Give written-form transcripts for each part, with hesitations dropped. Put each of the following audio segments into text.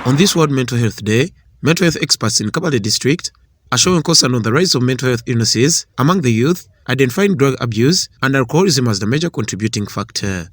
On this World Mental Health Day, mental health experts in Kabale District are showing concern on the rise of mental health illnesses among the youth, identifying drug abuse and alcoholism as the major contributing factor.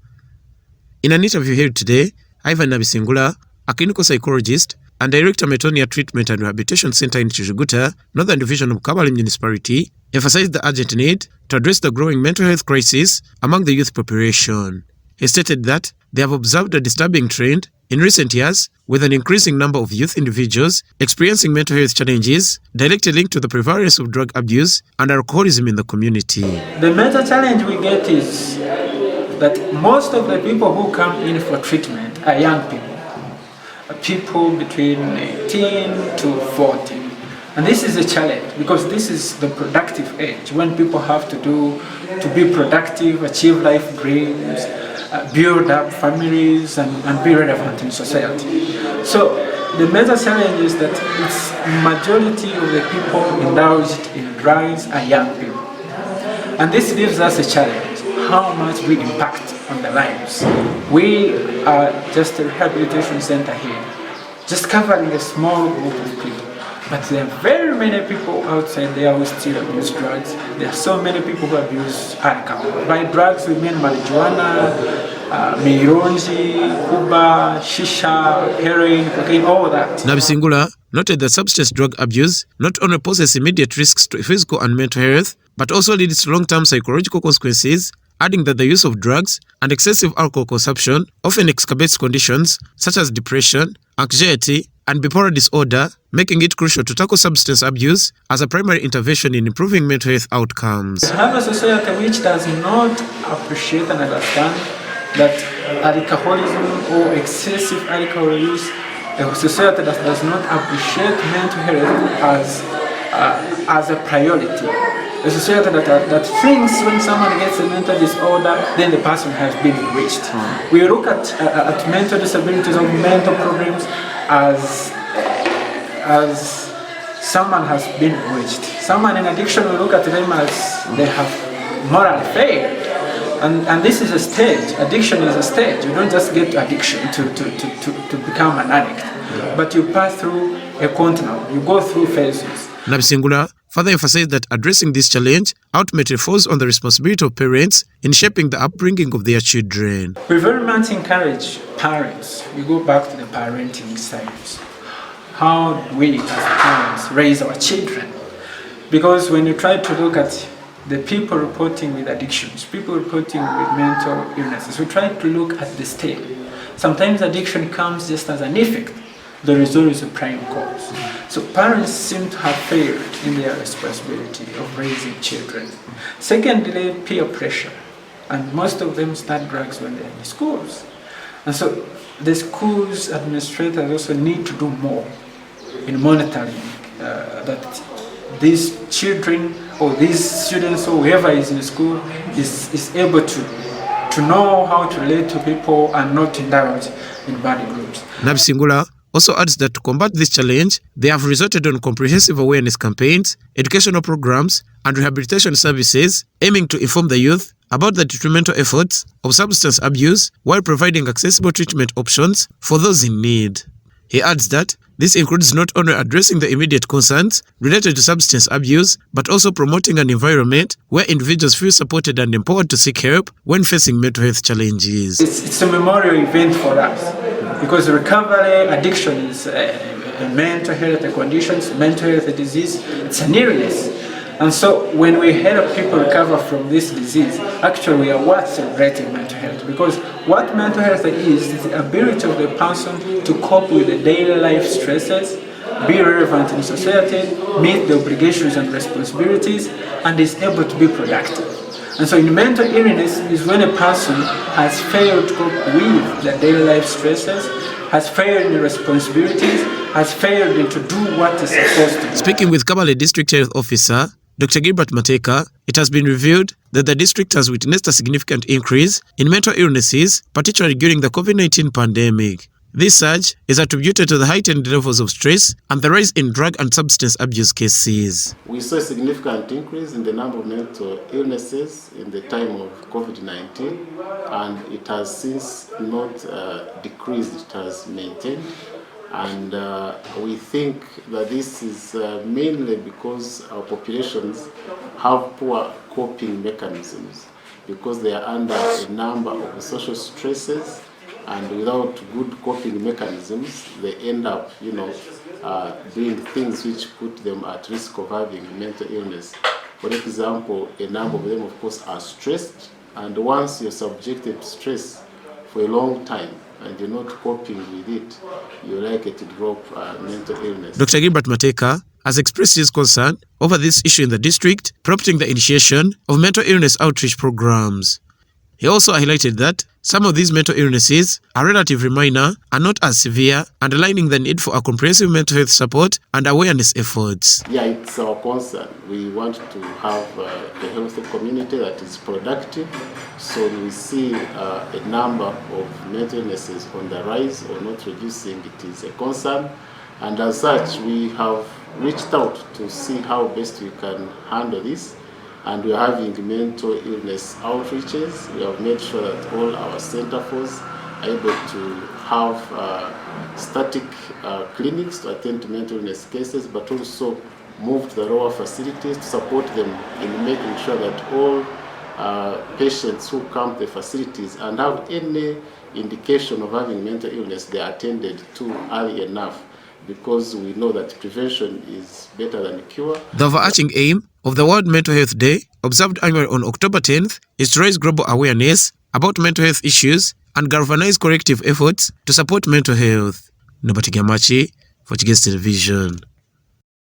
In an interview here today, Nabisingura, a clinical psychologist and director Metanoia Treatment and Rehabilitation Center in Kijuguta, Northern Division of Kabale municipality, emphasized the urgent need to address the growing mental health crisis among the youth population. He stated that they have observed a disturbing trend in recent years, with an increasing number of youth individuals experiencing mental health challenges directly linked to the prevalence of drug abuse and alcoholism in the community. The major challenge we get is that most of the people who come in for treatment are young people between 18 to 40. And this is a challenge because this is the productive age when people have to be productive, achieve life dreams, build up families and be relevant in society. So the major challenge is that it's majority of the people indulged in drugs are young people. And this gives us a challenge, how much we impact on the lives. We are just a rehabilitation center here, just covering a small group of people. But there are very many people outside there who still abuse drugs. There are so many people who abuse alcohol. By drugs we mean marijuana, mironji, kuba, shisha, heroin, cocaine, all that. Nabisingura noted that substance drug abuse not only poses immediate risks to physical and mental health, but also leads to long-term psychological consequences, adding that the use of drugs and excessive alcohol consumption often exacerbates conditions such as depression, anxiety, and bipolar disorder, making it crucial to tackle substance abuse as a primary intervention in improving mental health outcomes. We have a society which does not appreciate and understand that alcoholism or excessive alcohol use, a society that does not appreciate mental health as a priority. A society that thinks when someone gets a mental disorder, then the person has been enriched. We look at mental disabilities or mental problems as someone has been enriched. Someone in addiction, we look at them as they have morally failed. And this is a stage. Addiction is a stage. You don't just get to addiction to become an addict, but you pass through a continuum. You go through phases. Nabisingura further emphasized that addressing this challenge ultimately falls on the responsibility of parents in shaping the upbringing of their children. We very much encourage parents. We go back to the parenting side. How do we as parents raise our children? Because when you try to look at the people reporting with addictions, people reporting with mental illnesses, we try to look at the state. Sometimes addiction comes just as an effect. The result is a prime cause. So parents seem to have failed in their responsibility of raising children. Secondly, peer pressure. And most of them start drugs when they're in schools. And so the schools administrators also need to do more in monitoring that these children or these students or whoever is in school is able to know how to relate to people and not indulge in bad groups. Nabisingura also adds that to combat this challenge, they have resorted on comprehensive awareness campaigns, educational programs, and rehabilitation services aiming to inform the youth about the detrimental efforts of substance abuse while providing accessible treatment options for those in need. He adds that this includes not only addressing the immediate concerns related to substance abuse, but also promoting an environment where individuals feel supported and empowered to seek help when facing mental health challenges. It's a memorial event for us because recovery, addiction is a mental health condition, mental health disease, it's an illness. And so when we help people recover from this disease, actually we are worth celebrating mental health, because what mental health is the ability of the person to cope with the daily life stresses, be relevant in society, meet the obligations and responsibilities, and is able to be productive. And so in mental illness is when a person has failed to cope with the daily life stresses, has failed in responsibilities, has failed to do what is supposed to do. Speaking with Kabale District Health Officer Dr. Gilbert Mateka, it has been revealed that the district has witnessed a significant increase in mental illnesses, particularly during the COVID-19 pandemic. This surge is attributed to the heightened levels of stress and the rise in drug and substance abuse cases. We saw a significant increase in the number of mental illnesses in the time of COVID-19, and it has since not decreased, it has maintained. And we think that this is mainly because our populations have poor coping mechanisms, because they are under a number of social stresses, and without good coping mechanisms, they end up, doing things which put them at risk of having mental illness. For example, a number of them, of course, are stressed, and once you're subjected to stress for a long time and you're not coping with it, you're likely to develop mental illness. Dr. Gilbert Mateka has expressed his concern over this issue in the district, prompting the initiation of mental illness outreach programs. He also highlighted that some of these mental illnesses are relatively minor and not as severe, underlining the need for a comprehensive mental health support and awareness efforts. Yeah, it's our concern. We want to have a healthy community that is productive. So we see a number of mental illnesses on the rise or not reducing. It is a concern. And as such, we have reached out to see how best we can handle this. And we are having mental illness outreaches. We have made sure that all our centers are able to have static clinics to attend to mental illness cases, but also move to the lower facilities to support them in making sure that all patients who come to the facilities and have any indication of having mental illness, they are attended to early enough, because we know that prevention is better than cure. The overarching aim of the World Mental Health Day, observed annually on October 10th, is to raise global awareness about mental health issues and galvanize corrective efforts to support mental health. Nabisingira for Television.